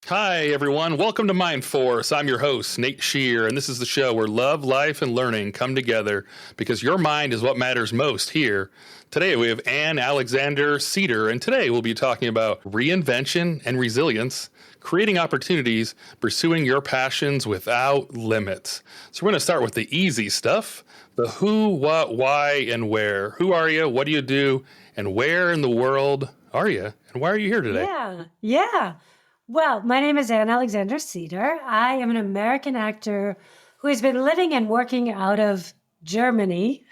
Hi, everyone. Welcome to Mind Force. I'm your host, Nate Shear, and this is the show where love, life, and learning come together because your mind is what matters most here. Today, we have Alexander-Seder, and today we'll be talking about reinvention and resilience, creating opportunities, pursuing your passions without limits. So we're going to start with the easy stuff, the who, what, why, and where. Who are you? What do you do? And where in the world are you? And why are you here today? Yeah. Well, my name is Alexander-Seder. I am an American actor who has been living and working out of Germany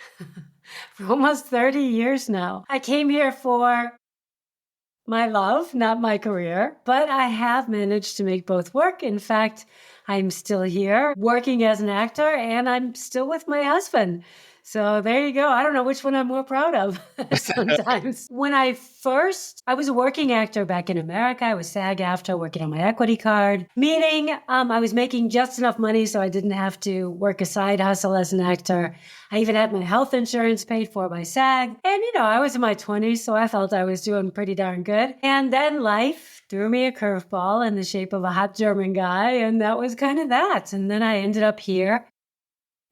for almost 30 years now. I came here for my love, not my career, but I have managed to make both work. In fact, I'm still here working as an actor and I'm still with my husband. So there you go. I don't know which one I'm more proud of sometimes. When I was a working actor back in America. I was SAG-AFTRA working on my equity card, meaning I was making just enough money so I didn't have to work a side hustle as an actor. I even had my health insurance paid for by SAG. And, I was in my 20s, so I felt I was doing pretty darn good. And then life threw me a curveball in the shape of a hot German guy, and that was kind of that. And then I ended up here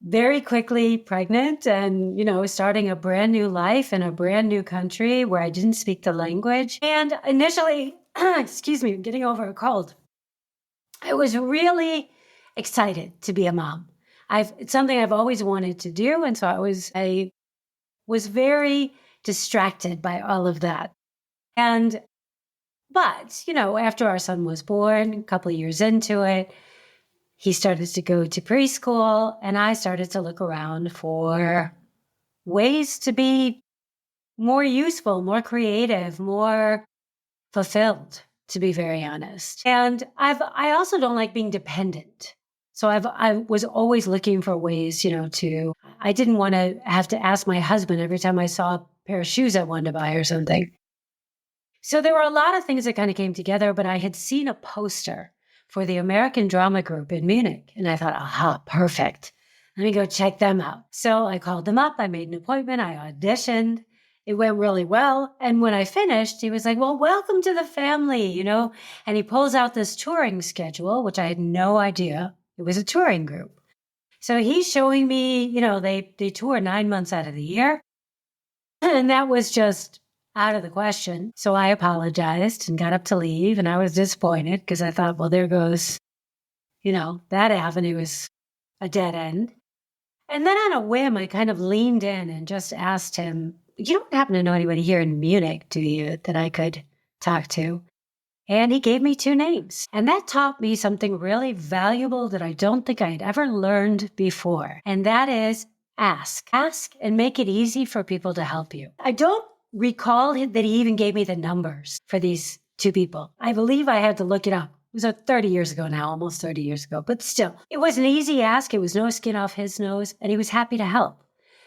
very quickly pregnant and, starting a brand new life in a brand new country where I didn't speak the language. And initially, getting over a cold. I was really excited to be a mom. It's something I've always wanted to do. And so I was very distracted by all of that. But, after our son was born, a couple of years into it, he started to go to preschool, and I started to look around for ways to be more useful, more creative, more fulfilled, to be very honest. And I also don't like being dependent. So I was always looking for ways, I didn't want to have to ask my husband every time I saw a pair of shoes I wanted to buy or something. So there were a lot of things that kind of came together, but I had seen a poster for the American Drama Group in Munich. And I thought, aha, perfect. Let me go check them out. So I called them up. I made an appointment. I auditioned. It went really well. And when I finished, he was like, well, welcome to the family, And he pulls out this touring schedule, which I had no idea. It was a touring group. So he's showing me, they tour 9 months out of the year. And that was just out of the question. So I apologized and got up to leave, and I was disappointed because I thought, well, there goes, that avenue is a dead end. And then on a whim, I kind of leaned in and just asked him, you don't happen to know anybody here in Munich, do you, that I could talk to? And he gave me 2 names. And that taught me something really valuable that I don't think I had ever learned before. And that is ask. Ask and make it easy for people to help you. I don't recall that he even gave me the numbers for these 2 people. I believe I had to look it up. It was 30 years ago now, almost 30 years ago. But still, it was an easy ask. It was no skin off his nose, and he was happy to help.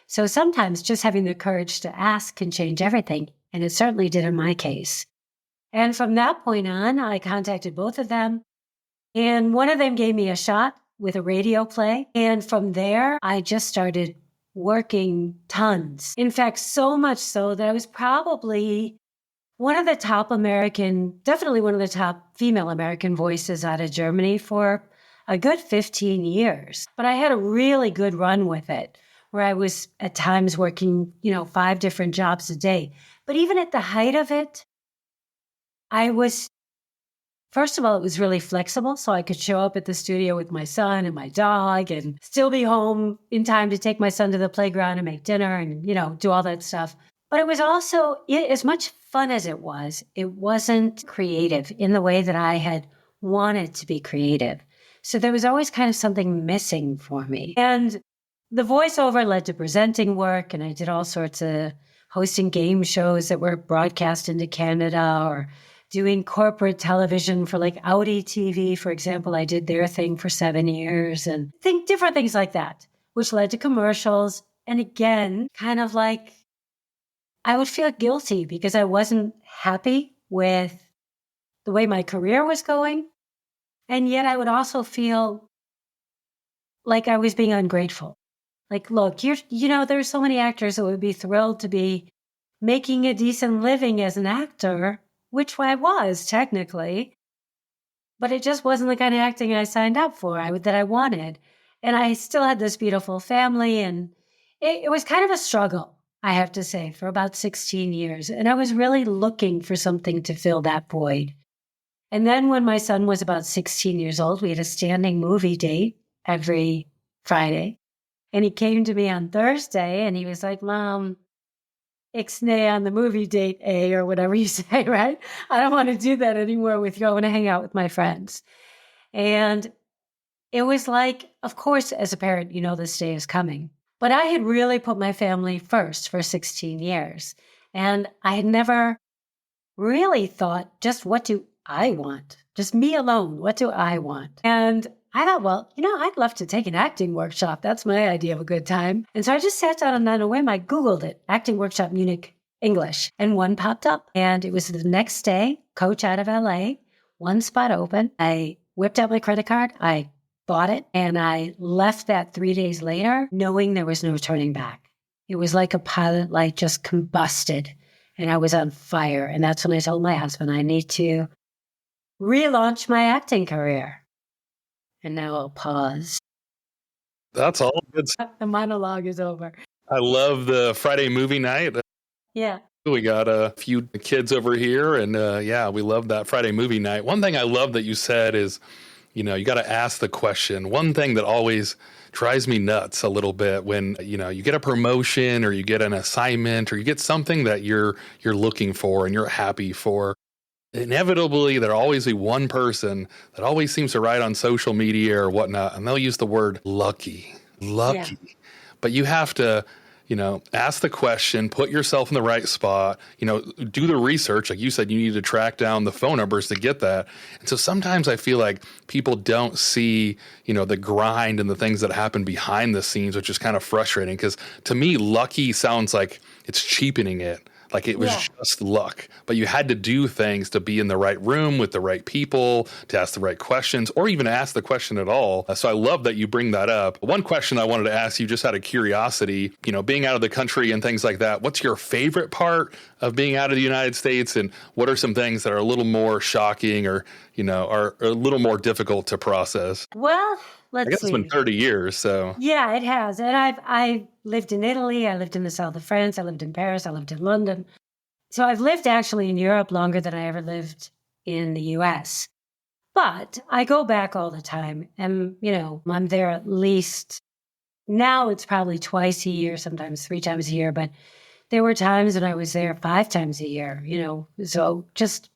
So sometimes just having the courage to ask can change everything, and it certainly did in my case. And from that point on, I contacted both of them, and one of them gave me a shot with a radio play. And from there, I just started working tons. In fact, so much so that I was probably definitely one of the top female American voices out of Germany for a good 15 years. But I had a really good run with it, where I was at times working, 5 different jobs a day. But even at the height of it, first of all, it was really flexible, so I could show up at the studio with my son and my dog and still be home in time to take my son to the playground and make dinner and, do all that stuff. But it was also, as much fun as it wasn't creative in the way that I had wanted to be creative. So there was always kind of something missing for me. And the voiceover led to presenting work, and I did all sorts of hosting game shows that were broadcast into Canada or doing corporate television for like Audi TV, for example. I did their thing for 7 years and different things like that, which led to commercials. And again, kind of like I would feel guilty because I wasn't happy with the way my career was going. And yet I would also feel like I was being ungrateful. Like, look, there's so many actors that would be thrilled to be making a decent living as an actor, which I was technically. but it just wasn't the kind of acting I signed up for, that I wanted. And I still had this beautiful family, and it was kind of a struggle, I have to say, for about 16 years. And I was really looking for something to fill that void. And then when my son was about 16 years old, we had a standing movie date every Friday. And he came to me on Thursday and he was like, Mom, ixnay on the movie date, or whatever you say, right? I don't want to do that anymore with you. I want to hang out with my friends. And it was like, of course, as a parent, you know this day is coming. But I had really put my family first for 16 years. And I had never really thought, just what do I want? Just me alone. What do I want? And I thought, well, I'd love to take an acting workshop. That's my idea of a good time. And so I just sat down and on a whim, I Googled it, acting workshop Munich English, and one popped up. And it was the next day, coach out of LA, one spot open. I whipped out my credit card. I bought it, and I left that 3 days later, knowing there was no turning back. It was like a pilot light just combusted, and I was on fire. And that's when I told my husband, I need to relaunch my acting career. And now I'll pause. That's all good. The monologue is over. I love the Friday movie night. Yeah. We got a few kids over here, and we love that Friday movie night. One thing I love that you said is, you got to ask the question. One thing that always drives me nuts a little bit when, you get a promotion or you get an assignment or you get something that you're looking for and you're happy for. Inevitably, there'll always be one person that always seems to write on social media or whatnot, and they'll use the word lucky. Yeah. But you have to, ask the question, put yourself in the right spot, do the research. Like you said, you need to track down the phone numbers to get that. And so sometimes I feel like people don't see, the grind and the things that happen behind the scenes, which is kind of frustrating because to me, lucky sounds like it's cheapening it. Like it was just luck, but you had to do things to be in the right room with the right people, to ask the right questions, or even ask the question at all. So I love that you bring that up. One question I wanted to ask you just out of curiosity, being out of the country and things like that, what's your favorite part of being out of the United States? And what are some things that are a little more shocking or, are a little more difficult to process? Well, I guess it's been 30 years, so. Yeah, it has. And I've lived in Italy. I lived in the south of France. I lived in Paris. I lived in London. So I've lived actually in Europe longer than I ever lived in the US. But I go back all the time. And, I'm there at least, now it's probably twice a year, sometimes 3 times a year. But there were times when I was there 5 times a year, So just,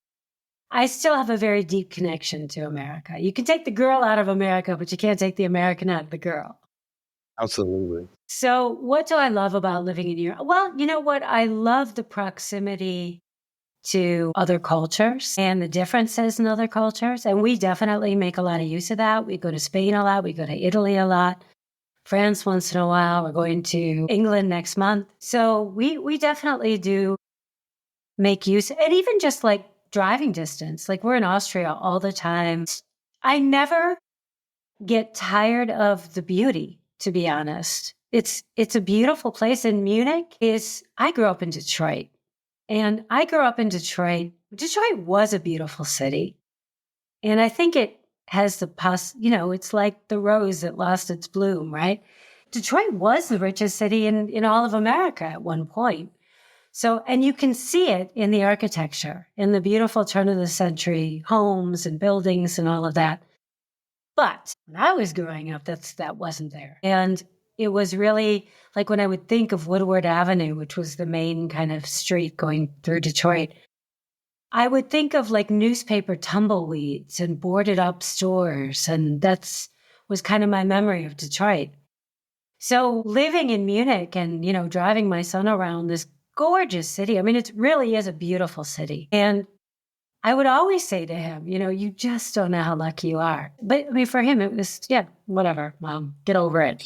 I still have a very deep connection to America. You can take the girl out of America, but you can't take the American out of the girl. Absolutely. So what do I love about living in Europe? Well, you know what? I love the proximity to other cultures and the differences in other cultures. And we definitely make a lot of use of that. We go to Spain a lot. We go to Italy a lot. France once in a while. We're going to England next month. So we definitely do make use. And even just like driving distance, like we're in Austria all the time. I never get tired of the beauty, to be honest. It's a beautiful place. And Munich I grew up in Detroit. And I grew up in Detroit. Detroit was a beautiful city. And I think it has it's like the rose that lost its bloom, right? Detroit was the richest city in all of America at one point. So, and you can see it in the architecture, in the beautiful turn of the century homes and buildings and all of that. But when I was growing up, that wasn't there. And it was really like when I would think of Woodward Avenue, which was the main kind of street going through Detroit, I would think of like newspaper tumbleweeds and boarded up stores. And was kind of my memory of Detroit. So living in Munich and, driving my son around this gorgeous city. I mean, it really is a beautiful city. And I would always say to him, you just don't know how lucky you are. But I mean, for him, it was, whatever, Mom, get over it.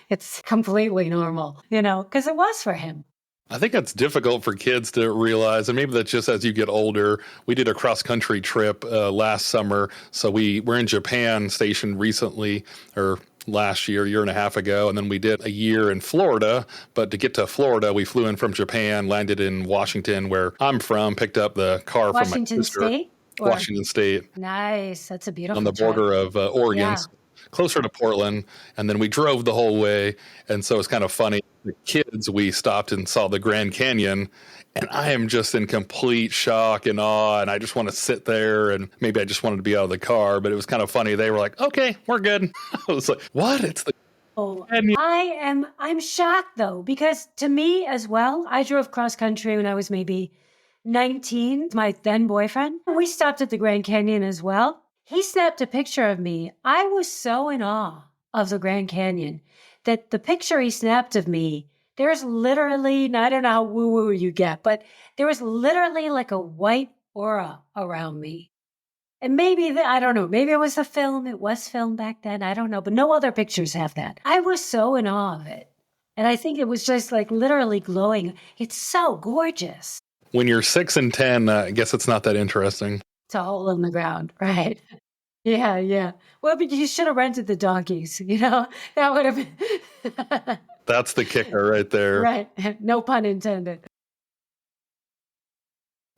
It's completely normal, because it was for him. I think that's difficult for kids to realize. And maybe that's just as you get older. We did a cross-country trip last summer. So we're in Japan stationed recently, or last year and a half ago. And then we did a year in Florida. But to get to Florida, we flew in from Japan, landed in Washington, where I'm from, picked up the car from my sister. Washington State? Or Washington State, nice. That's a on beautiful the trip. border of Oregon, Yeah. closer to Portland. And then we drove the whole way. And so it's kind of funny. The kids, we stopped and saw the Grand Canyon. And I am just in complete shock and awe. And I just want to sit there. And maybe I just wanted to be out of the car. But it was kind of funny. They were like, okay, we're good. I was like, what? It's the Oh, canyon. I'm shocked though, because to me as well, I drove cross country when I was maybe 19, my then boyfriend. We stopped at the Grand Canyon as well. He snapped a picture of me. I was so in awe of the Grand Canyon that the picture he snapped of me, there's literally, and I don't know how woo-woo you get, but there was literally like a white aura around me. And maybe, I don't know, maybe it was a film. It was filmed back then. I don't know, but no other pictures have that. I was so in awe of it. And I think it was just like literally glowing. It's so gorgeous. When you're 6 and 10, I guess it's not that interesting. It's a hole in the ground, right? Yeah, yeah. Well, but you should have rented the donkeys, That would have been. That's the kicker right there. Right. No pun intended.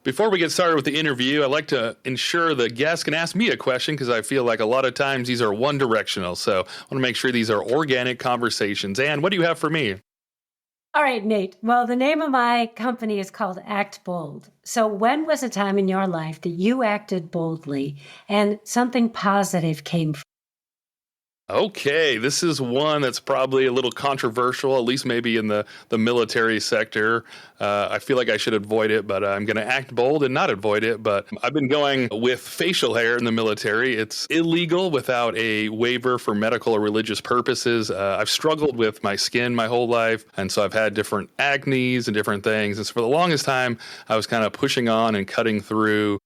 Before we get started with the interview, I'd like to ensure the guest can ask me a question because I feel like a lot of times these are one directional. So I want to make sure these are organic conversations. Anne, what do you have for me? All right, Nate. Well, the name of my company is called Act Bold. So when was a time in your life that you acted boldly and something positive came from? Okay, this is one that's probably a little controversial, at least maybe in the military sector. I feel like I should avoid it, but I'm going to act bold and not avoid it. But I've been going with facial hair in the military. It's illegal without a waiver for medical or religious purposes. I've struggled with my skin my whole life, and so I've had different acnes and different things. And so for the longest time, I was kind of pushing on and cutting through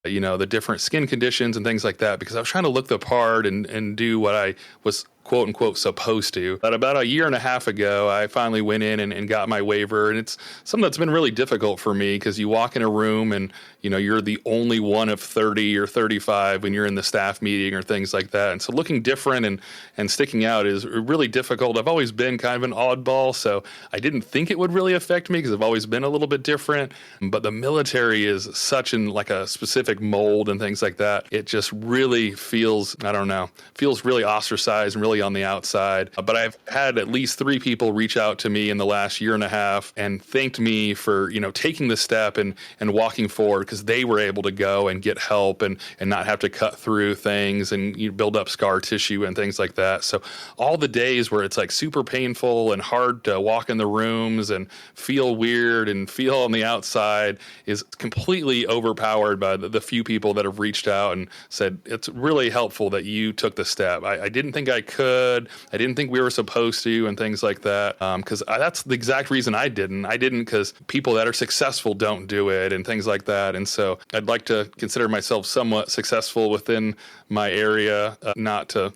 the different skin conditions and things like that, because I was trying to look the part and do what I was quote unquote supposed to. But about a year and a half ago, I finally went in and got my waiver. And it's something that's been really difficult for me because you walk in a room and, you're the only one of 30 or 35 when you're in the staff meeting or things like that. And so looking different and sticking out is really difficult. I've always been kind of an oddball, so I didn't think it would really affect me because I've always been a little bit different. But the military is such in like a specific mold and things like that. It just really feels really ostracized and really on the outside. But I've had at least 3 people reach out to me in the last year and a half and thanked me for, taking the step and walking forward, because they were able to go and get help and not have to cut through things and you build up scar tissue and things like that. So all the days where it's like super painful and hard to walk in the rooms and feel weird and feel on the outside is completely overpowered by the few people that have reached out and said, it's really helpful that you took the step. I didn't think I could. I didn't think we were supposed to and things like that. Because that's the exact reason I didn't. I didn't because people that are successful don't do it and things like that. And so I'd like to consider myself somewhat successful within my area, not to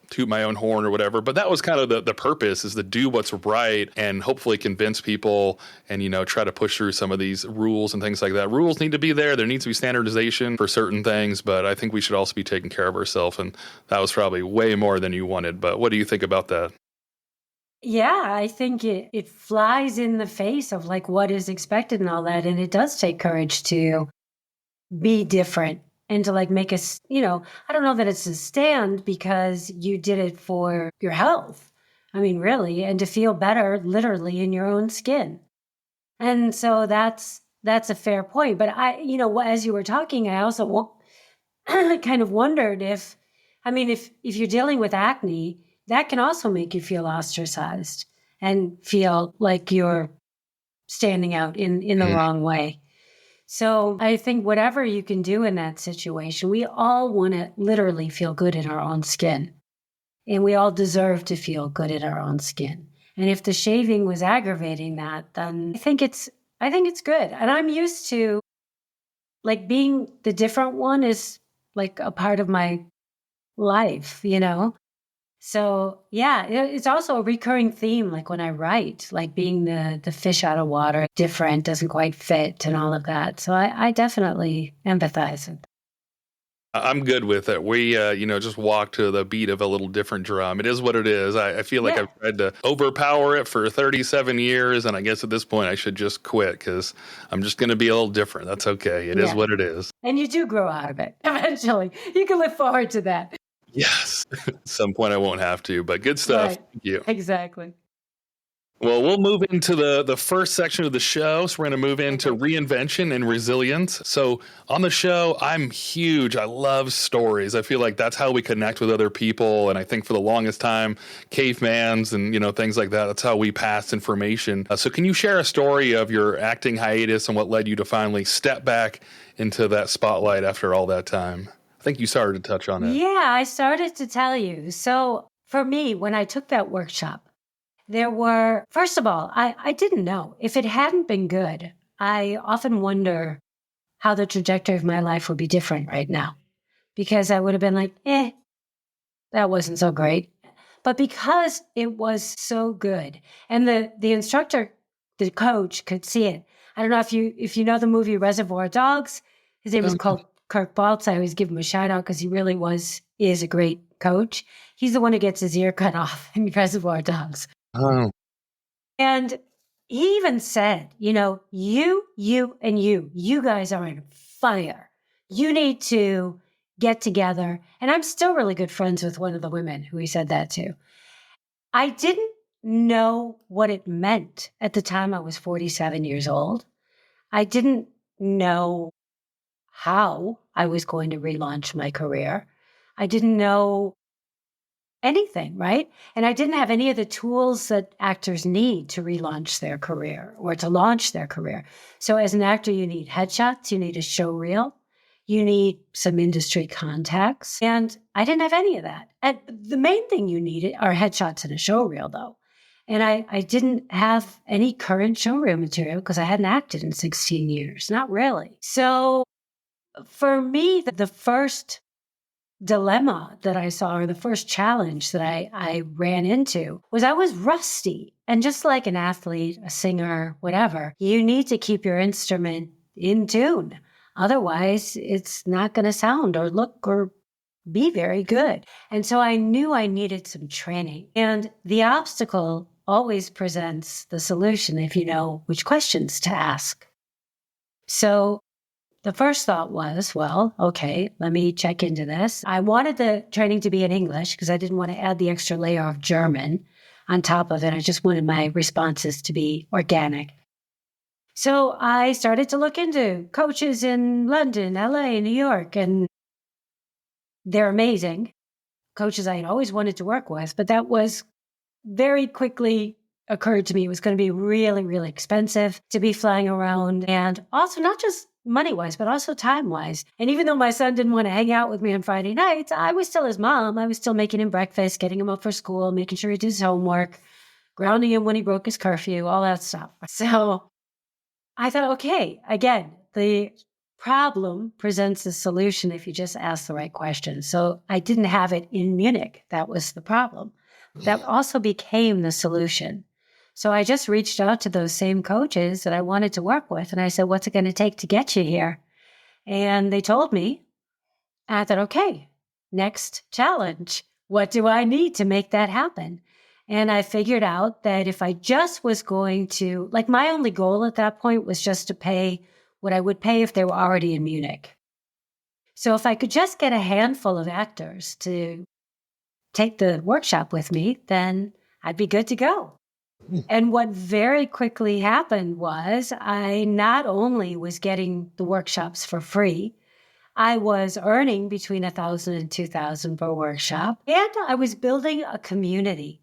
toot my own horn or whatever. But that was kind of the purpose, is to do what's right and hopefully convince people and, try to push through some of these rules and things like that. Rules need to be there. There needs to be standardization for certain things, but I think we should also be taking care of ourselves. And that was probably way more than you wanted. But what do you think about that? Yeah, I think it flies in the face of like what is expected and all that. And it does take courage to be different and to make us, I don't know that it's a stand because you did it for your health. I mean, really, and to feel better literally in your own skin. And so that's a fair point. But as you were talking, I also kind of wondered if you're dealing with acne, that can also make you feel ostracized and feel like you're standing out in the wrong way. So I think whatever you can do in that situation, we all want to literally feel good in our own skin. And we all deserve to feel good in our own skin. And if the shaving was aggravating that, then I think it's good. And I'm used to being the different one is a part of my life, So yeah, it's also a recurring theme, when I write, being the fish out of water, different, doesn't quite fit and all of that. So I definitely empathize. I'm good with it. We, just walk to the beat of a little different drum. It is what it is. I feel like Yeah. I've tried to overpower it for 37 years, and I guess at this point I should just quit because I'm just going to be a little different. That's okay. It is Yeah. what it is. And you do grow out of it eventually. You can look forward to that. Yes. At some point I won't have to, but good stuff. Right. Thank you. Exactly. Well, we'll move into the first section of the show. So we're going to move into reinvention and resilience. So on the show, I'm huge. I love stories. I feel like that's how we connect with other people. And I think for the longest time, cavemans and, things like that, that's how we passed information. So can you share a story of your acting hiatus and what led you to finally step back into that spotlight after all that time? I think you started to touch on it. Yeah, I started to tell you. So for me, when I took that workshop, there were, first of all, I didn't know. If it hadn't been good, I often wonder how the trajectory of my life would be different right now. Because I would have been like, that wasn't so great. But because it was so good, and the instructor, the coach could see it. I don't know if you know the movie Reservoir Dogs. His name was called Kirk Baltz. I always give him a shout out because he really is a great coach. He's the one who gets his ear cut off in Reservoir Dogs. Oh, And he even said, and you guys are on fire. You need to get together. And I'm still really good friends with one of the women who he said that to. I didn't know what it meant at the time. I was 47 years old. I didn't know how I was going to relaunch my career. I didn't know anything, right? And I didn't have any of the tools that actors need to relaunch their career or to launch their career. So as an actor, you need headshots, you need a show reel, you need some industry contacts. And I didn't have any of that. And the main thing you needed are headshots and a show reel, though. And I didn't have any current show reel material because I hadn't acted in 16 years. Not really. So for me, the first dilemma that I saw, or the first challenge that I ran into, was I was rusty. And just like an athlete, a singer, whatever, you need to keep your instrument in tune. Otherwise, it's not going to sound or look or be very good. And so I knew I needed some training. And the obstacle always presents the solution if you know which questions to ask. So the first thought was, well, okay, let me check into this. I wanted the training to be in English because I didn't want to add the extra layer of German on top of it. I just wanted my responses to be organic. So I started to look into coaches in London, LA, New York, and they're amazing. Coaches I had always wanted to work with, but that was very quickly occurred to me it was going to be really, really expensive to be flying around, and also not just money-wise, but also time-wise. And even though my son didn't want to hang out with me on Friday nights, I was still his mom. I was still making him breakfast, getting him up for school, making sure he did his homework, grounding him when he broke his curfew, all that stuff. So I thought, okay, again, the problem presents a solution if you just ask the right questions. So I didn't have it in Munich. That was the problem. That also became the solution. So I just reached out to those same coaches that I wanted to work with. And I said, what's it going to take to get you here? And they told me. And I thought, okay, next challenge. What do I need to make that happen? And I figured out that if I just was going to, like, my only goal at that point was just to pay what I would pay if they were already in Munich. So if I could just get a handful of actors to take the workshop with me, then I'd be good to go. And what very quickly happened was I not only was getting the workshops for free, I was earning between $1,000 and $2,000 per workshop, and I was building a community.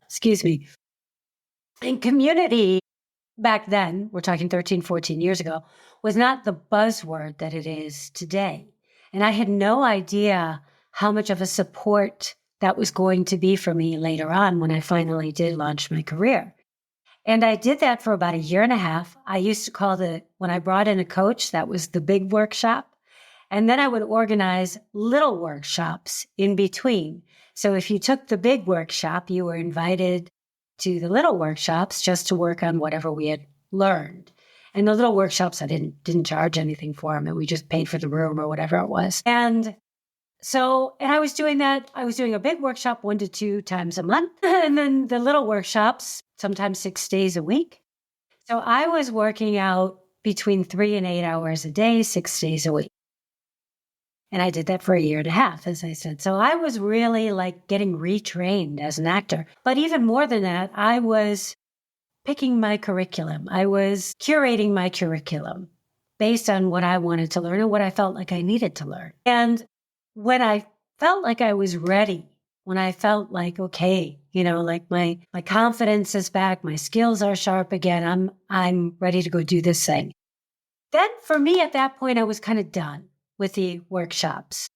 And community back then, we're talking 13, 14 years ago, was not the buzzword that it is today. And I had no idea how much of a support that was going to be for me later on when I finally did launch my career. And I did that for about a year and a half. I used to call when I brought in a coach, that was the big workshop. And then I would organize little workshops in between. So if you took the big workshop, you were invited to the little workshops just to work on whatever we had learned. And the little workshops, I didn't charge anything for them. And we just paid for the room or whatever it was. And And I was doing that. I was doing a big workshop 1 to 2 times a month, and then the little workshops, sometimes 6 days a week. So I was working out between 3 and 8 hours a day, 6 days a week. And I did that for a year and a half, as I said. So I was really like getting retrained as an actor. But even more than that, I was picking my curriculum. I was curating my curriculum based on what I wanted to learn and what I felt like I needed to learn. And when I felt like I was ready, when I felt like, okay, like my confidence is back, my skills are sharp again, I'm ready to go do this thing. Then for me at that point, I was kind of done with the workshops.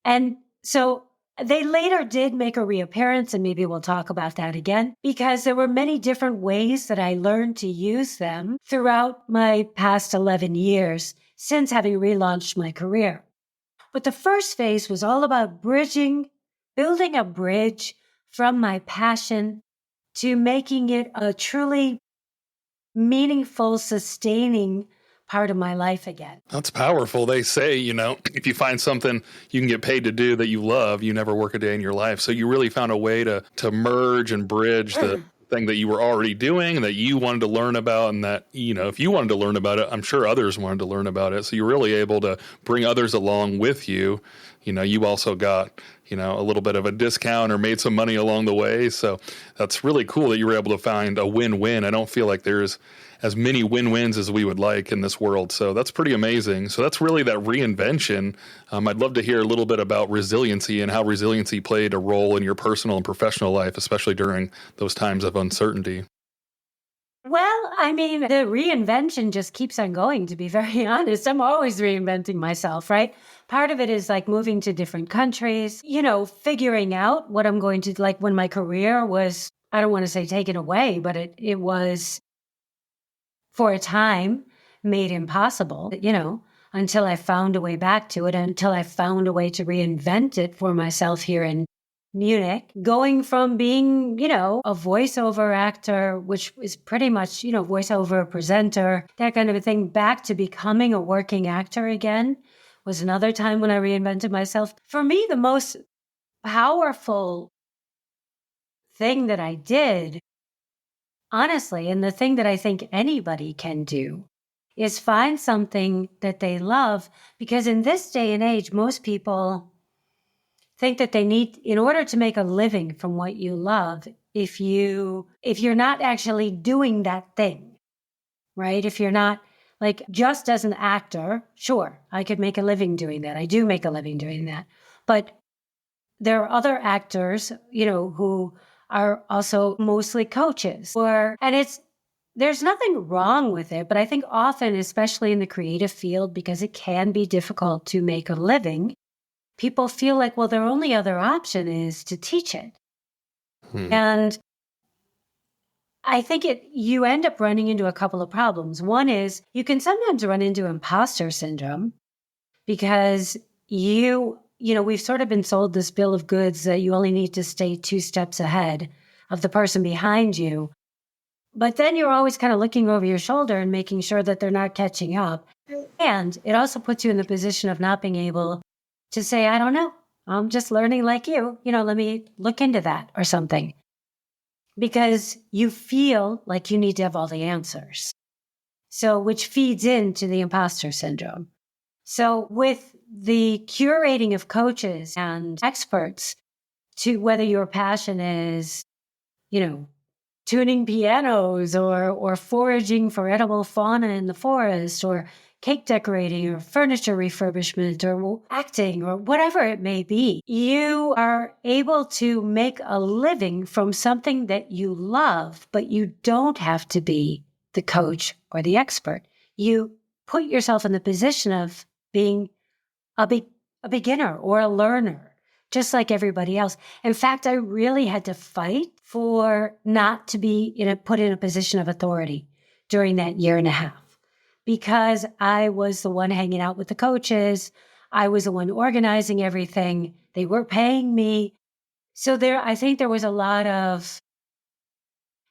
And so they later did make a reappearance, and maybe we'll talk about that again, because there were many different ways that I learned to use them throughout my past 11 years since having relaunched my career. But the first phase was all about building a bridge from my passion to making it a truly meaningful, sustaining part of my life again. That's powerful. They say, if you find something you can get paid to do that you love, you never work a day in your life. So you really found a way to merge and bridge the thing that you were already doing, that you wanted to learn about, and that, if you wanted to learn about it, I'm sure others wanted to learn about it. So you're really able to bring others along with you. You also got, a little bit of a discount or made some money along the way. So that's really cool that you were able to find a win-win. I don't feel like there's as many win-wins as we would like in this world. So that's pretty amazing. So that's really that reinvention. I'd love to hear a little bit about resiliency and how resiliency played a role in your personal and professional life, especially during those times of uncertainty. Well, the reinvention just keeps on going, to be very honest. I'm always reinventing myself, right? Part of it is like moving to different countries, figuring out what I'm going to, like when my career was, I don't want to say taken away, but it was for a time made impossible, until I found a way back to it, until I found a way to reinvent it for myself here in Munich, going from being, a voiceover actor, which is pretty much, voiceover presenter, that kind of a thing, back to becoming a working actor again was another time when I reinvented myself. For me, the most powerful thing that I did, honestly, and the thing that I think anybody can do, is find something that they love, because in this day and age, most people think that they need, in order to make a living from what you love, if you're not actually doing that thing, right? If you're not, like, just as an actor, sure, I could make a living doing that. I do make a living doing that. But there are other actors, who are also mostly coaches, there's nothing wrong with it, but I think often, especially in the creative field, because it can be difficult to make a living, people feel like, well, their only other option is to teach it. And I think you end up running into a couple of problems. One is you can sometimes run into imposter syndrome because we've sort of been sold this bill of goods that you only need to stay 2 steps ahead of the person behind you. But then you're always kind of looking over your shoulder and making sure that they're not catching up. And it also puts you in the position of not being able to say, I don't know, I'm just learning like you, let me look into that or something. Because you feel like you need to have all the answers. So, which feeds into the imposter syndrome. So with the curating of coaches and experts, to whether your passion is, tuning pianos or foraging for edible fauna in the forest, or cake decorating or furniture refurbishment or acting or whatever it may be, you are able to make a living from something that you love, but you don't have to be the coach or the expert. You put yourself in the position of being a beginner or a learner, just like everybody else. In fact, I really had to fight for not to be put in a position of authority during that year and a half, because I was the one hanging out with the coaches. I was the one organizing everything. They were paying me. So I think there was a lot of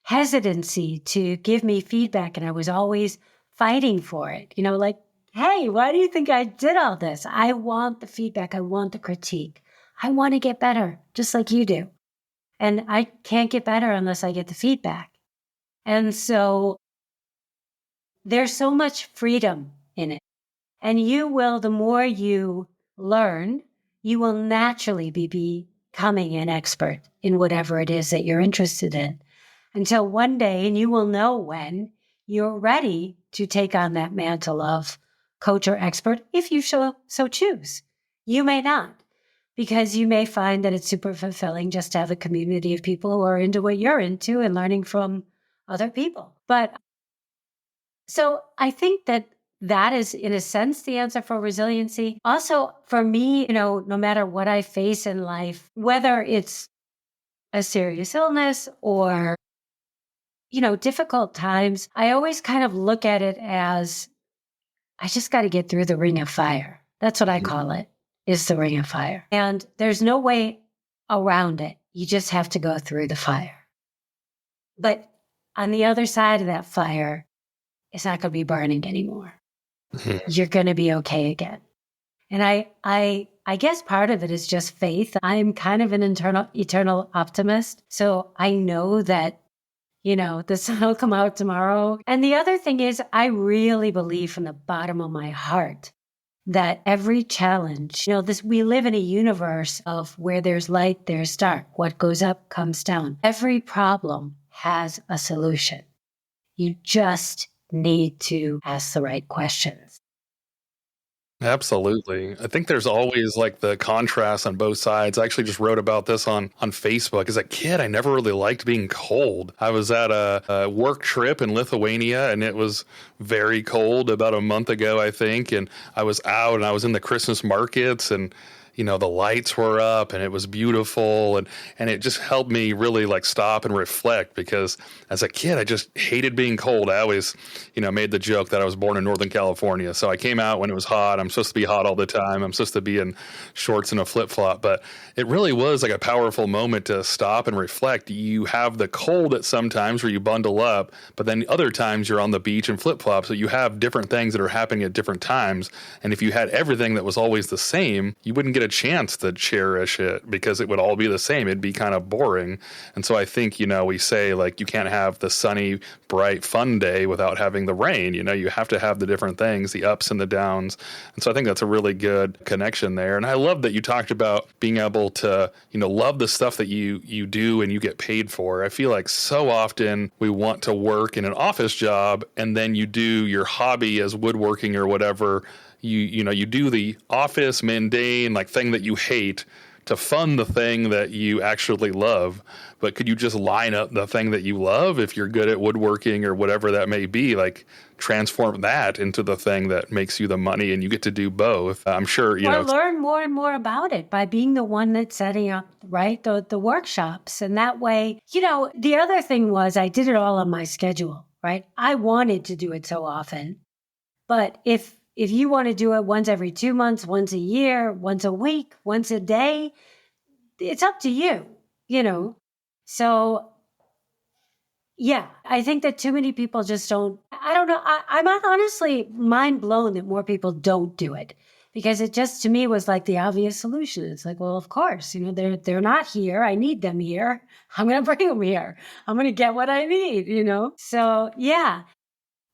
hesitancy to give me feedback, and I was always fighting for it. hey, why do you think I did all this? I want the feedback. I want the critique. I want to get better, just like you do. And I can't get better unless I get the feedback. And so there's so much freedom in it. And you will, the more you learn, you will naturally be becoming an expert in whatever it is that you're interested in until one day, and you will know when you're ready to take on that mantle of coach or expert if you so choose. You may not, because you may find that it's super fulfilling just to have a community of people who are into what you're into and learning from other people. But so I think that is, in a sense, the answer for resiliency. Also, for me, no matter what I face in life, whether it's a serious illness or, difficult times, I always kind of look at it as I just got to get through the ring of fire. That's what I call it, is the ring of fire. And there's no way around it. You just have to go through the fire. But on the other side of that fire, it's not going to be burning anymore. You're going to be okay again. And I guess part of it is just faith. I'm kind of an eternal optimist. So I know that, the sun will come out tomorrow. And the other thing is, I really believe from the bottom of my heart that every challenge, we live in a universe of where there's light, there's dark. What goes up comes down. Every problem has a solution. You just need to ask the right questions. Absolutely. I think there's always like the contrast on both sides. I actually just wrote about this on Facebook. As a kid, I never really liked being cold. I was at a work trip in Lithuania, and it was very cold about a month ago, I think. And I was out and I was in the Christmas markets, and the lights were up and it was beautiful. And it just helped me really like stop and reflect, because as a kid, I just hated being cold. I always, made the joke that I was born in Northern California. So I came out when it was hot. I'm supposed to be hot all the time. I'm supposed to be in shorts and a flip flop, but it really was like a powerful moment to stop and reflect. You have the cold at some times where you bundle up, but then other times you're on the beach in flip flops. So you have different things that are happening at different times. And if you had everything that was always the same, you wouldn't get a chance to cherish it, because it would all be the same. It'd be kind of boring. And so I think, we say like you can't have the sunny, bright, fun day without having the rain. You have to have the different things, the ups and the downs. And so I think that's a really good connection there. And I love that you talked about being able to, love the stuff that you do and you get paid for. I feel like so often we want to work in an office job, and then you do your hobby as woodworking or whatever. You do the office mundane like thing that you hate to fund the thing that you actually love. But could you just line up the thing that you love, if you're good at woodworking or whatever that may be, like transform that into the thing that makes you the money, and you get to do both. I'm sure, learn more and more about it by being the one that's setting up, right, the workshops. And that way, the other thing was I did it all on my schedule, right? I wanted to do it so often. But if you want to do it once every 2 months, once a year, once a week, once a day, it's up to you, So, yeah, I think that too many people just don't. I don't know. I'm honestly mind blown that more people don't do it, because it just, to me, was like the obvious solution. It's like, well, of course, they're not here. I need them here. I'm going to bring them here. I'm going to get what I need, So, yeah.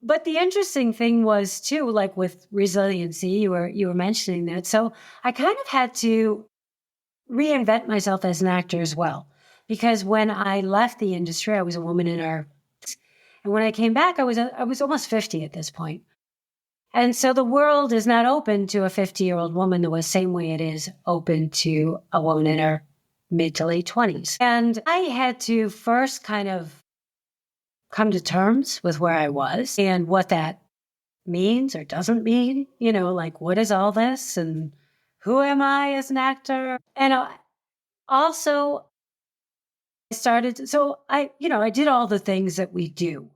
But the interesting thing was too, like with resiliency, you were mentioning that. So I kind of had to reinvent myself as an actor as well, because when I left the industry, I was a woman in our, and when I came back, I was almost 50 at this point. And so the world is not open to a 50-year-old woman the same way it is open to a woman in her mid to late 20s. And I had to first kind of come to terms with where I was and what that means or doesn't mean, like what is all this and who am I as an actor? And also I started, so I did all the things that we do.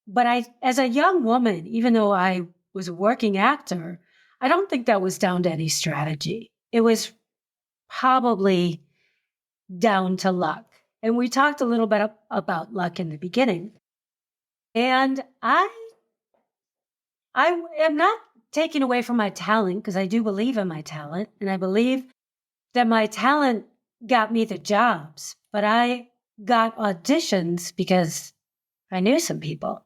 But as a young woman, even though I was a working actor, I don't think that was down to any strategy. It was probably down to luck. And we talked a little bit about luck in the beginning. And I am not taking away from my talent, because I do believe in my talent, and I believe that my talent got me the jobs, but I got auditions because I knew some people.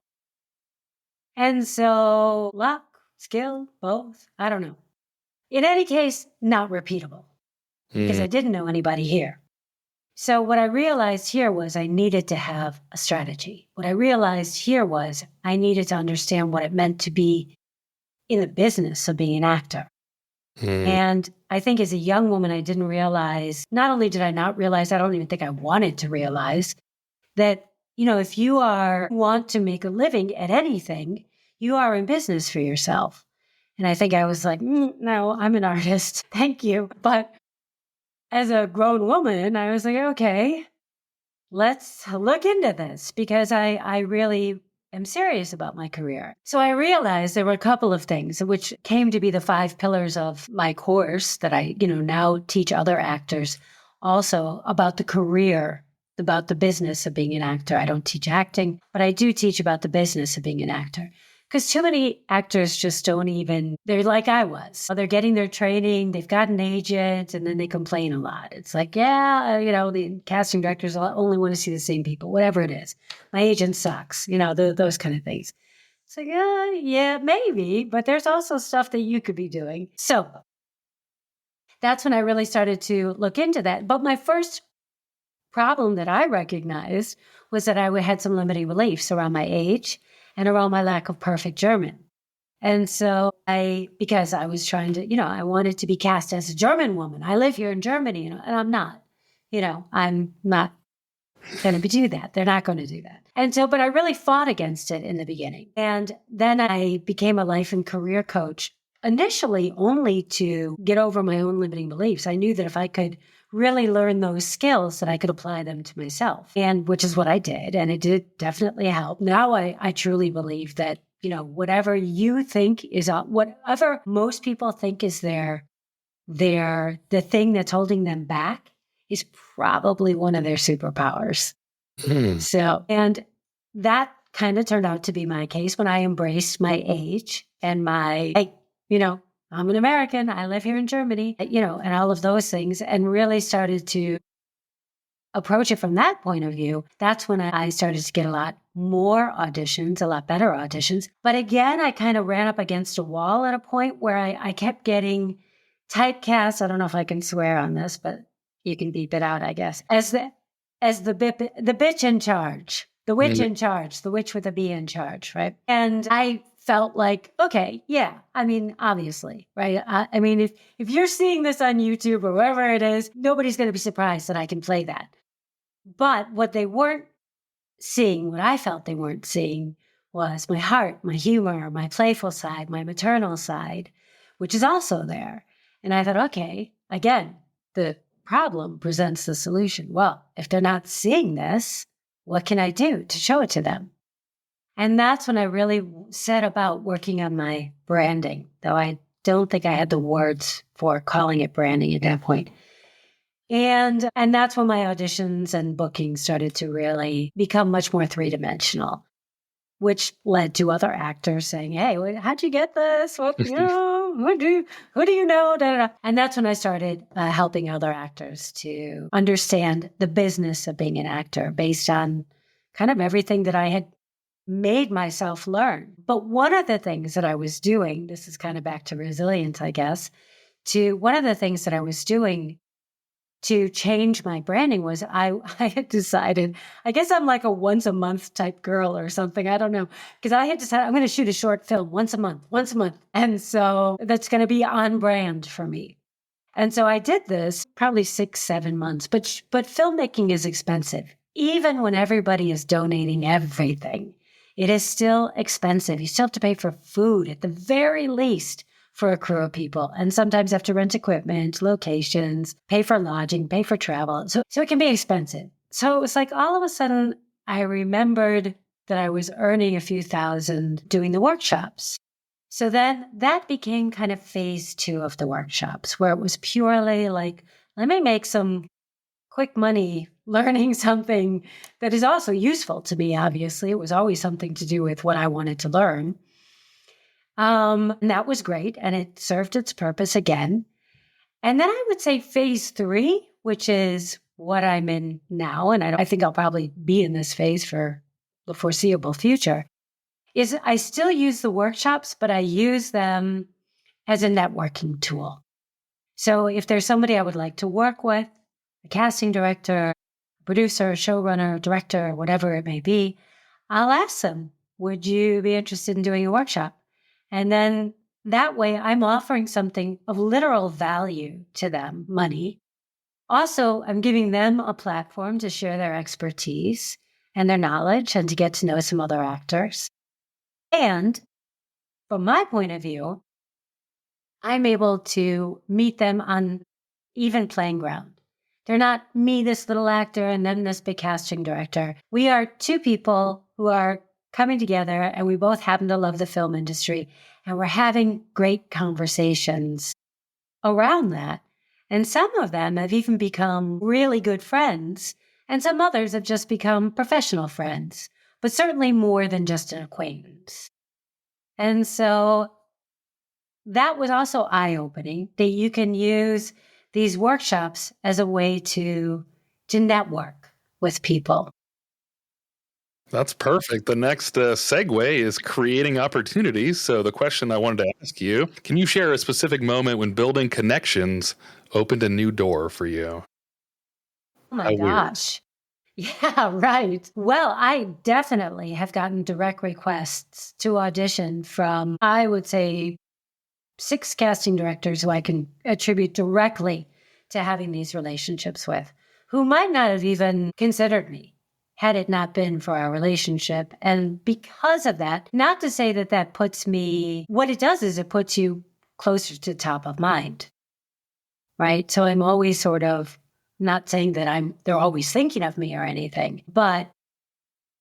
And so luck, skill, both, I don't know. In any case, not repeatable because I didn't know anybody here. So what I realized here was I needed to have a strategy. What I realized here was I needed to understand what it meant to be in the business of being an actor. And I think as a young woman, I didn't realize, not only did I not realize, I don't even think I wanted to realize that, if you want to make a living at anything, you are in business for yourself. And I think I was like, no, I'm an artist. Thank you. But as a grown woman, I was like, okay, let's look into this because I really am serious about my career. So I realized there were a couple of things which came to be the 5 pillars of my course that I, now teach other actors also about the career, about the business of being an actor. I don't teach acting, but I do teach about the business of being an actor. Because too many actors just they're like I was. They're getting their training, they've got an agent, and then they complain a lot. It's like, the casting directors only want to see the same people, whatever it is. My agent sucks, those kind of things. It's like, yeah, maybe, but there's also stuff that you could be doing. So that's when I really started to look into that. But my first problem that I recognized was that I had some limiting beliefs around my age and around my lack of perfect German. And so because I was trying to, I wanted to be cast as a German woman. I live here in Germany, and I'm not, I'm not going to do that. They're not going to do that. And so, but I really fought against it in the beginning. And then I became a life and career coach, initially only to get over my own limiting beliefs. I knew that if I could really learn those skills that I could apply them to myself, and which is what I did. And it did definitely help. Now I truly believe that, whatever you think is, whatever most people think is the thing that's holding them back is probably one of their superpowers. So, and that kind of turned out to be my case when I embraced my age and I'm an American, I live here in Germany, and all of those things, and really started to approach it from that point of view. That's when I started to get a lot more auditions, a lot better auditions. But again, I kind of ran up against a wall at a point where I kept getting typecast. I don't know if I can swear on this, but you can beep it out, I guess, as the bitch in charge, the witch in charge, the witch with a B in charge, right? And I felt like, okay, yeah, obviously, right? If you're seeing this on YouTube or wherever it is, nobody's going to be surprised that I can play that. But what they weren't seeing, what I felt they weren't seeing, was my heart, my humor, my playful side, my maternal side, which is also there. And I thought, okay, again, the problem presents the solution. Well, if they're not seeing this, what can I do to show it to them? And that's when I really set about working on my branding, though I don't think I had the words for calling it branding at that point. And that's when my auditions and bookings started to really become much more three-dimensional, which led to other actors saying, hey, how'd you get this? What, who do you know? Da, da, da. And that's when I started helping other actors to understand the business of being an actor based on kind of everything that I had made myself learn. But one of the things that I was doing, this is kind of back to resilience, I guess, one of the things that I was doing to change my branding was I had decided, I guess I'm like a once a month type girl or something. I don't know. Because I had decided I'm going to shoot a short film once a month. And so that's going to be on brand for me. And so I did this probably 6-7 months, but filmmaking is expensive. Even when everybody is donating everything, it is still expensive. You still have to pay for food at the very least for a crew of people. And sometimes have to rent equipment, locations, pay for lodging, pay for travel. So it can be expensive. So it was like all of a sudden I remembered that I was earning a few thousand doing the workshops. So then that became kind of phase 2 of the workshops, where it was purely like, let me make some quick money learning something that is also useful to me, obviously. It was always something to do with what I wanted to learn. And that was great. And it served its purpose again. And then I would say phase 3, which is what I'm in now, and I think I'll probably be in this phase for the foreseeable future, is I still use the workshops, but I use them as a networking tool. So if there's somebody I would like to work with, a casting director, producer, showrunner, director, whatever it may be, I'll ask them, would you be interested in doing a workshop? And then that way I'm offering something of literal value to them, money. Also, I'm giving them a platform to share their expertise and their knowledge and to get to know some other actors. And from my point of view, I'm able to meet them on even playing ground. They're not me, this little actor, and then this big casting director. We are two people who are coming together, and we both happen to love the film industry, and we're having great conversations around that. And some of them have even become really good friends, and some others have just become professional friends, but certainly more than just an acquaintance. And so that was also eye-opening, that you can use these workshops as a way to network with people. That's perfect. The next segue is creating opportunities. So the question I wanted to ask you, can you share a specific moment when building connections opened a new door for you? Oh my How weird. gosh. Yeah, right. Well, I definitely have gotten direct requests to audition from, I would say, 6 casting directors who I can attribute directly to having these relationships with, who might not have even considered me had it not been for our relationship. And because of that, not to say that that puts me, what it does is it puts you closer to top of mind, right? So I'm always sort of not saying that they're always thinking of me or anything, but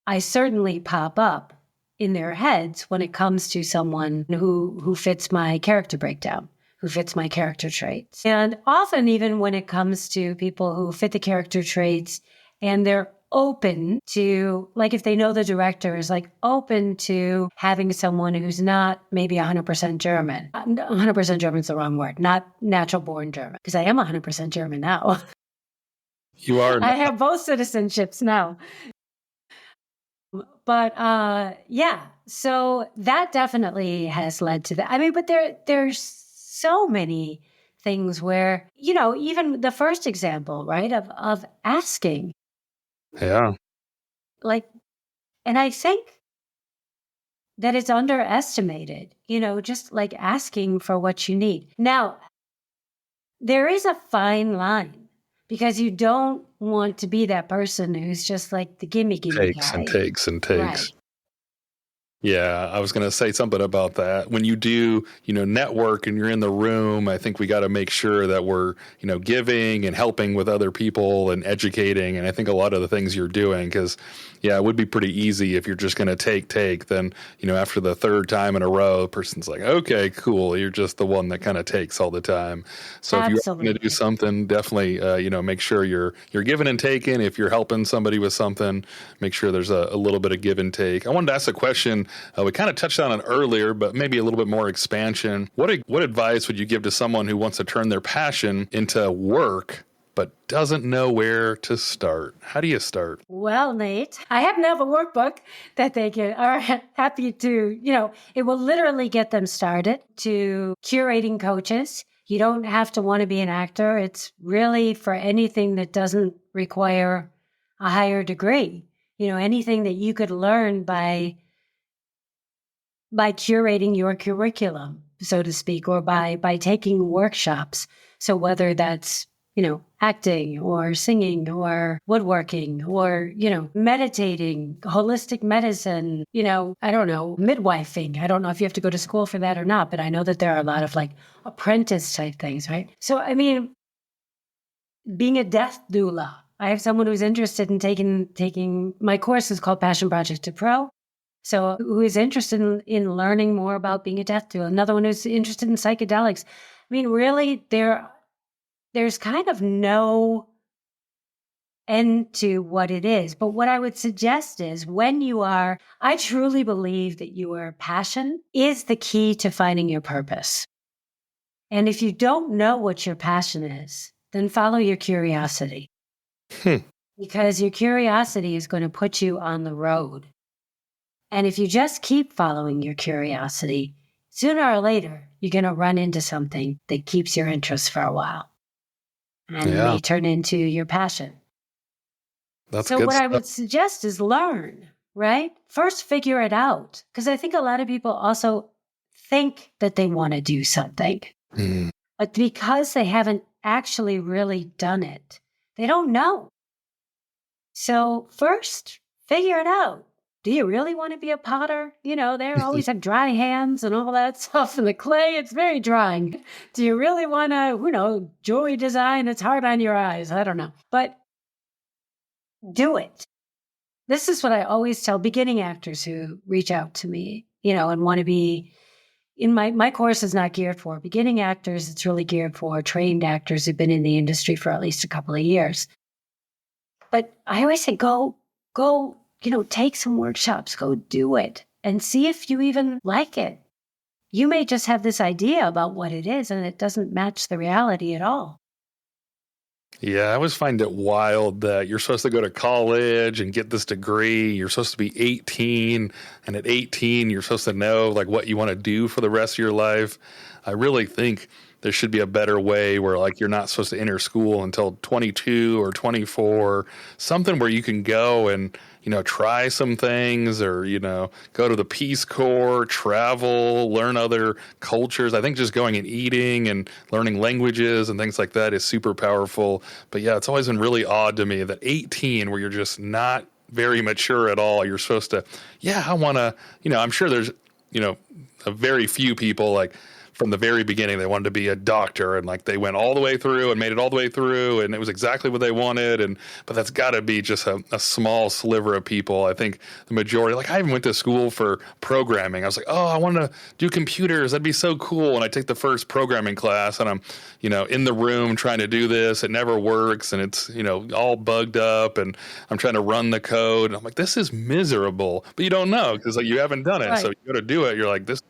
I certainly pop up in their heads when it comes to someone who fits my character breakdown, who fits my character traits. And often even when it comes to people who fit the character traits and they're open to, like if they know the director is like open to having someone who's not maybe 100% German. 100% German is the wrong word, not natural born German, because I am 100% German now. You are. I have both citizenships now. But yeah, so that definitely has led to that. I mean, but there's so many things where, even the first example, right, of asking, Yeah. like, and I think that it's underestimated, just like asking for what you need. Now, there is a fine line because you don't want to be that person who's just like the gimme Takes and guy. takes and Right. takes. Yeah, I was going to say something about that. When you do, network and you're in the room, I think we got to make sure that we're, giving and helping with other people and educating. And I think a lot of the things you're doing, because, yeah, it would be pretty easy if you're just going to take. Then, after the third time in a row, the person's like, okay, cool. You're just the one that kind of takes all the time. So if you're going to do Absolutely. something, definitely, make sure you're giving and taking. If you're helping somebody with something, make sure there's a little bit of give and take. I wanted to ask a question. We kind of touched on it earlier, but maybe a little bit more expansion. What advice would you give to someone who wants to turn their passion into work, but doesn't know where to start? How do you start? Well, Nate, I happen to have a workbook that they are happy to, it will literally get them started to curating coaches. You don't have to want to be an actor. It's really for anything that doesn't require a higher degree, anything that you could learn by curating your curriculum, so to speak, or by taking workshops. So whether that's, acting or singing or woodworking or, meditating, holistic medicine, I don't know, midwifing. I don't know if you have to go to school for that or not, but I know that there are a lot of like apprentice type things, right? So, I mean, being a death doula. I have someone who's interested in taking my course is called Passion Project to Pro. So who is interested in learning more about being a death doula. Another one who's interested in psychedelics. I mean, really, there's kind of no into what it is. But what I would suggest is I truly believe that your passion is the key to finding your purpose. And if you don't know what your passion is, then follow your curiosity. Because your curiosity is going to put you on the road. And if you just keep following your curiosity, sooner or later, you're going to run into something that keeps your interest for a while. And it may turn into your passion. That's so good what I stuff. would suggest is learn, right? First, figure it out. Because I think a lot of people also think that they want to do something. But because they haven't actually really done it, they don't know. So first, figure it out. Do you really want to be a potter? They always have dry hands and all that stuff. And the clay, it's very drying. Do you really want to, jewelry design? It's hard on your eyes. I don't know. But do it. This is what I always tell beginning actors who reach out to me, and want to be in my course is not geared for beginning actors. It's really geared for trained actors who've been in the industry for at least a couple of years. But I always say, go, take some workshops, go do it and see if you even like it. You may just have this idea about what it is and it doesn't match the reality at all. Yeah, I always find it wild that you're supposed to go to college and get this degree. You're supposed to be 18, and at 18, you're supposed to know like what you want to do for the rest of your life. I really think there should be a better way where like you're not supposed to enter school until 22 or 24, something where you can go and, try some things or, go to the Peace Corps, travel, learn other cultures. I think just going and eating and learning languages and things like that is super powerful. But yeah, it's always been really odd to me that 18, where you're just not very mature at all, you're supposed to, I want to, I'm sure there's, a very few people like from the very beginning, they wanted to be a doctor and like they went all the way through and made it all the way through and it was exactly what they wanted. But that's got to be just a small sliver of people. I think the majority, like I even went to school for programming. I was like, oh, I want to do computers. That'd be so cool. And I take the first programming class and I'm, in the room trying to do this. It never works. And it's, all bugged up and I'm trying to run the code. And I'm like, this is miserable, but you don't know because like you haven't done it. Right. So you got to do it. You're like, this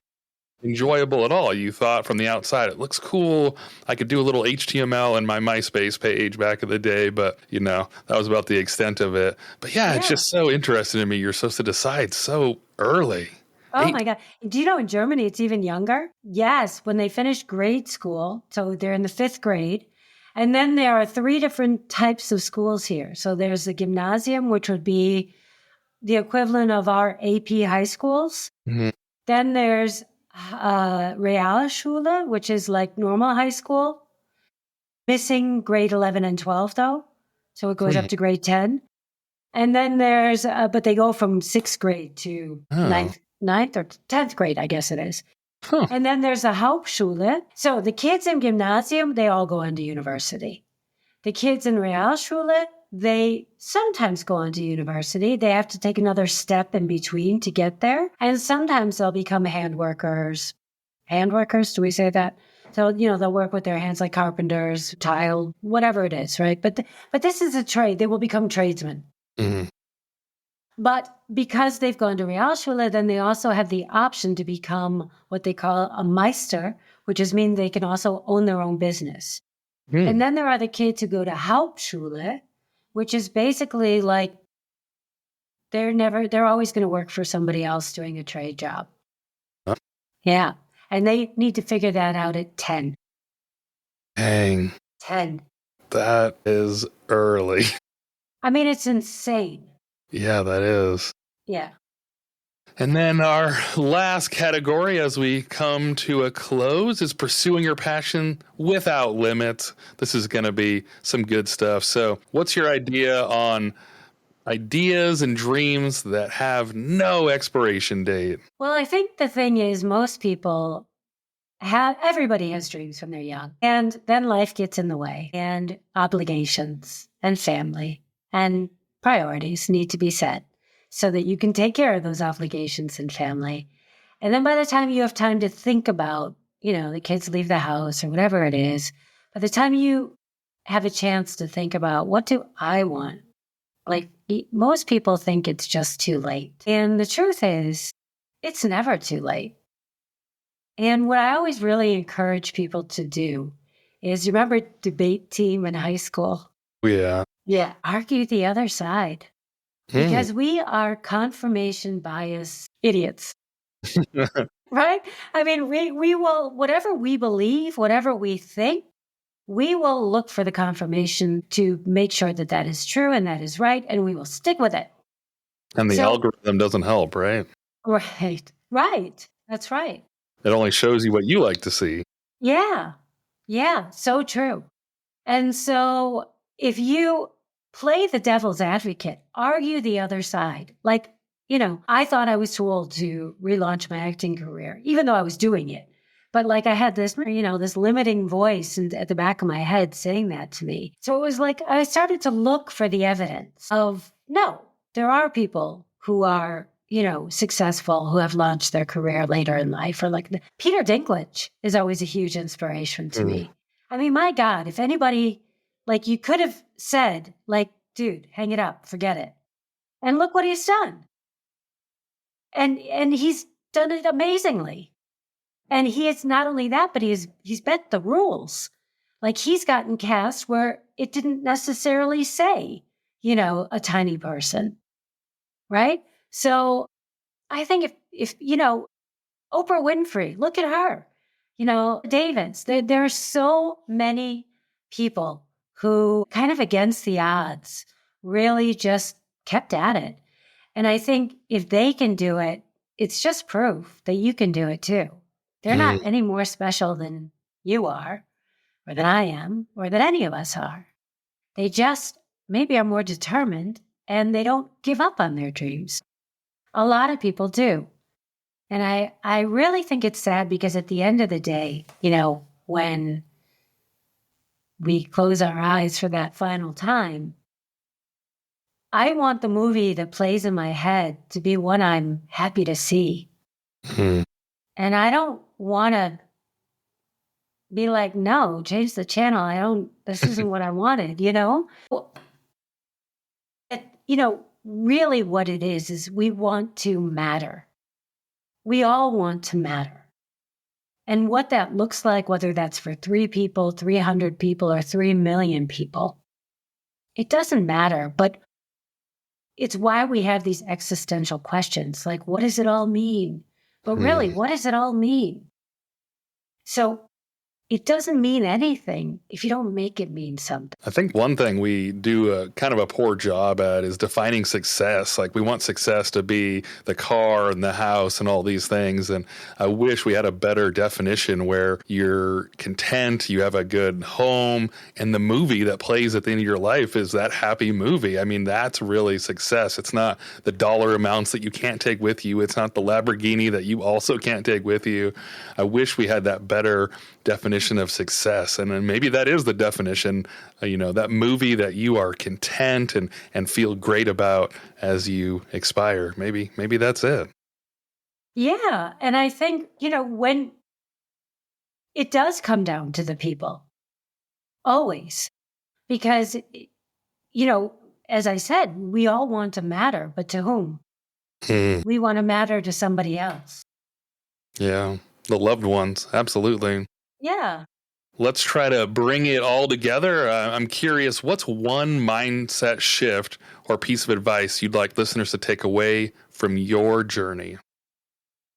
enjoyable at all. You thought from the outside, it looks cool. I could do a little HTML in my MySpace page back in the day, but that was about the extent of it. But yeah, it's just so interesting to me. You're supposed to decide so early. Oh my God. Do you know in Germany, it's even younger? Yes. When they finish grade school, so they're in the 5th grade. And then there are 3 different types of schools here. So there's the gymnasium, which would be the equivalent of our AP high schools. Mm-hmm. Then there's Realschule, which is like normal high school, missing grade 11 and 12 though. So it goes up to grade 10. And then there's, but they go from 6th grade to 9th or 10th grade, I guess it is. Huh. And then there's a Hauptschule. So the kids in gymnasium, they all go into university. The kids in Realschule, they sometimes go on to university. They have to take another step in between to get there. And sometimes they'll become hand workers. Hand workers, do we say that? So, they'll work with their hands like carpenters, tile, whatever it is, right? But this is a trade. They will become tradesmen. Mm-hmm. But because they've gone to Realschule, then they also have the option to become what they call a Meister, which is mean they can also own their own business. Mm. And then there are the kids who go to Hauptschule, which is basically like they're always going to work for somebody else doing a trade job. Huh? Yeah. And they need to figure that out at 10. Dang. 10. That is early. I mean, it's insane. Yeah, that is. Yeah. And then our last category as we come to a close is pursuing your passion without limits. This is going to be some good stuff. So what's your idea on ideas and dreams that have no expiration date? Well, I think the thing is everybody has dreams when they're young. And then life gets in the way and obligations and family and priorities need to be set so that you can take care of those obligations and family. And then by the time you have time to think about, the kids leave the house or whatever it is, by the time you have a chance to think about what do I want? Like most people think it's just too late. And the truth is, it's never too late. And what I always really encourage people to do is, you remember debate team in high school? Yeah. Yeah. Argue the other side. Because we are confirmation bias idiots, right? I mean, we will, whatever we believe, whatever we think, we will look for the confirmation to make sure that that is true and that is right, and we will stick with it. And the algorithm doesn't help, right? Right. That's right. It only shows you what you like to see. Yeah. Yeah. So true. And so if you play the devil's advocate, argue the other side, like, I thought I was too old to relaunch my acting career, even though I was doing it. But like I had this, this limiting voice at the back of my head saying that to me. So it was like I started to look for the evidence of, no, there are people who are, successful, who have launched their career later in life. Or like Peter Dinklage is always a huge inspiration to me. I mean, my God, if anybody, like, you could have said, like, dude, hang it up, forget it. And look what he's done. And he's done it amazingly. And he is not only that, but he's bent the rules. Like, he's gotten cast where it didn't necessarily say, a tiny person. Right? So I think if Oprah Winfrey, look at her. Davis, there are so many people who kind of against the odds really just kept at it. And I think if they can do it, it's just proof that you can do it too. They're not any more special than you are, or than I am, or that any of us are. They just maybe are more determined, and they don't give up on their dreams. A lot of people do. And I really think it's sad, because at the end of the day, when we close our eyes for that final time, I want the movie that plays in my head to be one I'm happy to see. And I don't want to be like, no, change the channel. This isn't what I wanted, Well, really what it is we want to matter. We all want to matter. And what that looks like, whether that's for 3 people, 300 people, or 3 million people, it doesn't matter. But it's why we have these existential questions, like, what does it all mean? But really, what does it all mean? So it doesn't mean anything if you don't make it mean something. I think one thing we do a kind of a poor job at is defining success. Like, we want success to be the car and the house and all these things. And I wish we had a better definition where you're content, you have a good home, and the movie that plays at the end of your life is that happy movie. I mean, that's really success. It's not the dollar amounts that you can't take with you. It's not the Lamborghini that you also can't take with you. I wish we had that better definition of success. And then maybe that is the definition, that movie that you are content and feel great about as you expire. Maybe that's it. Yeah. And I think, when it does come down to the people, always, because, as I said, we all want to matter, but to whom? We want to matter to somebody else. Yeah. The loved ones. Absolutely. Yeah. Let's try to bring it all together. I'm curious, what's one mindset shift or piece of advice you'd like listeners to take away from your journey?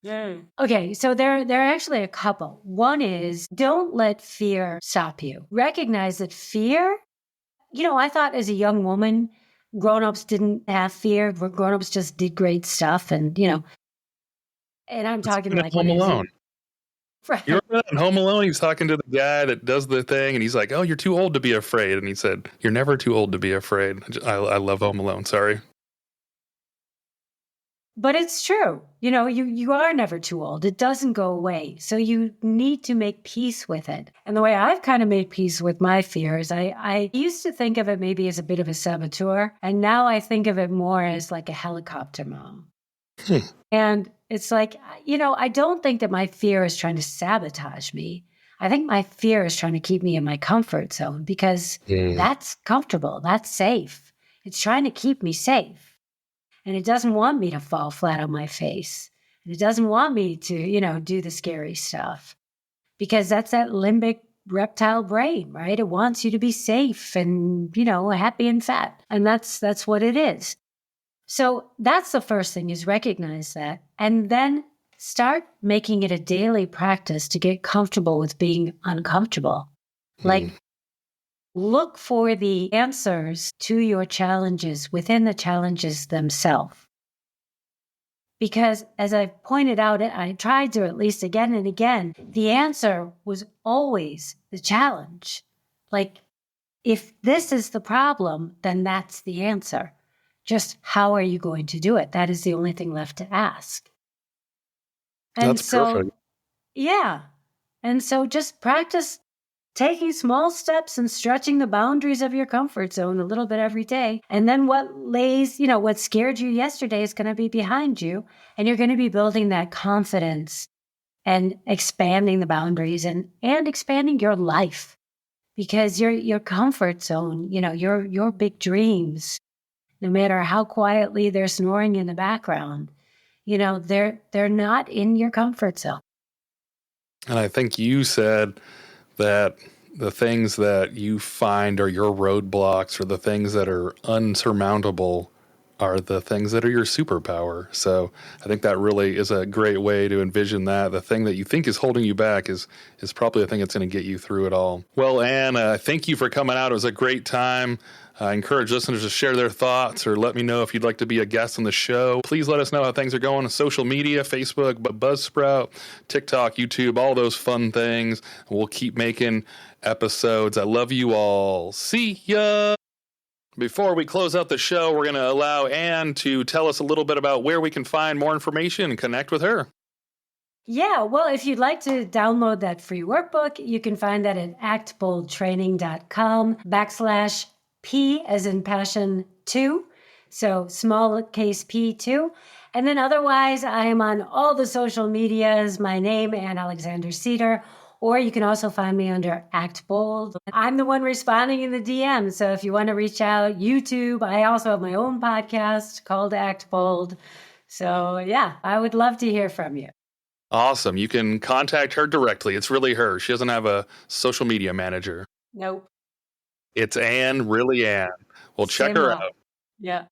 Okay, so there are actually a couple. One is, don't let fear stop you. Recognize that fear, I thought as a young woman, grown-ups didn't have fear. Grown-ups just did great stuff. And, and I'm talking like Home Alone. Right. You remember that in Home Alone? He was talking to the guy that does the thing, and he's like, "Oh, you're too old to be afraid." And he said, "You're never too old to be afraid." I love Home Alone. Sorry. But it's true. You are never too old. It doesn't go away. So you need to make peace with it. And the way I've kind of made peace with my fears, I used to think of it maybe as a bit of a saboteur. And now I think of it more as like a helicopter mom. And it's like, I don't think that my fear is trying to sabotage me. I think my fear is trying to keep me in my comfort zone, because that's comfortable. That's safe. It's trying to keep me safe. And it doesn't want me to fall flat on my face. And it doesn't want me to, do the scary stuff. Because that's that limbic reptile brain, right? It wants you to be safe and, happy and fat. And that's what it is. So that's the first thing, is recognize that. And then start making it a daily practice to get comfortable with being uncomfortable. Like, look for the answers to your challenges within the challenges themselves. Because as I've pointed out, I tried to at least again and again, the answer was always the challenge. Like, if this is the problem, then that's the answer. Just how are you going to do it? That is the only thing left to ask. And That's perfect. Yeah. And so just practice taking small steps and stretching the boundaries of your comfort zone a little bit every day. And then what scared you yesterday is going to be behind you. And you're going to be building that confidence and expanding the boundaries and expanding your life. Because your comfort zone, your big dreams, no matter how quietly they're snoring in the background, they're not in your comfort zone. And I think you said that the things that you find are your roadblocks, or the things that are unsurmountable, are the things that are your superpower. So I think that really is a great way to envision that. The thing that you think is holding you back is probably the thing that's going to get you through it all. Well, Anne, thank you for coming out. It was a great time. I encourage listeners to share their thoughts, or let me know if you'd like to be a guest on the show. Please let us know how things are going on social media, Facebook, Buzzsprout, TikTok, YouTube, all those fun things. We'll keep making episodes. I love you all. See ya. Before we close out the show, we're going to allow Anne to tell us a little bit about where we can find more information and connect with her. Yeah, well, if you'd like to download that free workbook, you can find that at actboldtraining.com/P as in passion 2. So small case P2. And then otherwise, I am on all the social medias. My name, Anne Alexander-Seder. Or you can also find me under Act Bold. I'm the one responding in the DM. So if you want to reach out, YouTube, I also have my own podcast called Act Bold. So yeah, I would love to hear from you. Awesome. You can contact her directly. It's really her. She doesn't have a social media manager. Nope. It's Anne, really Anne. Well, check her out. Yeah.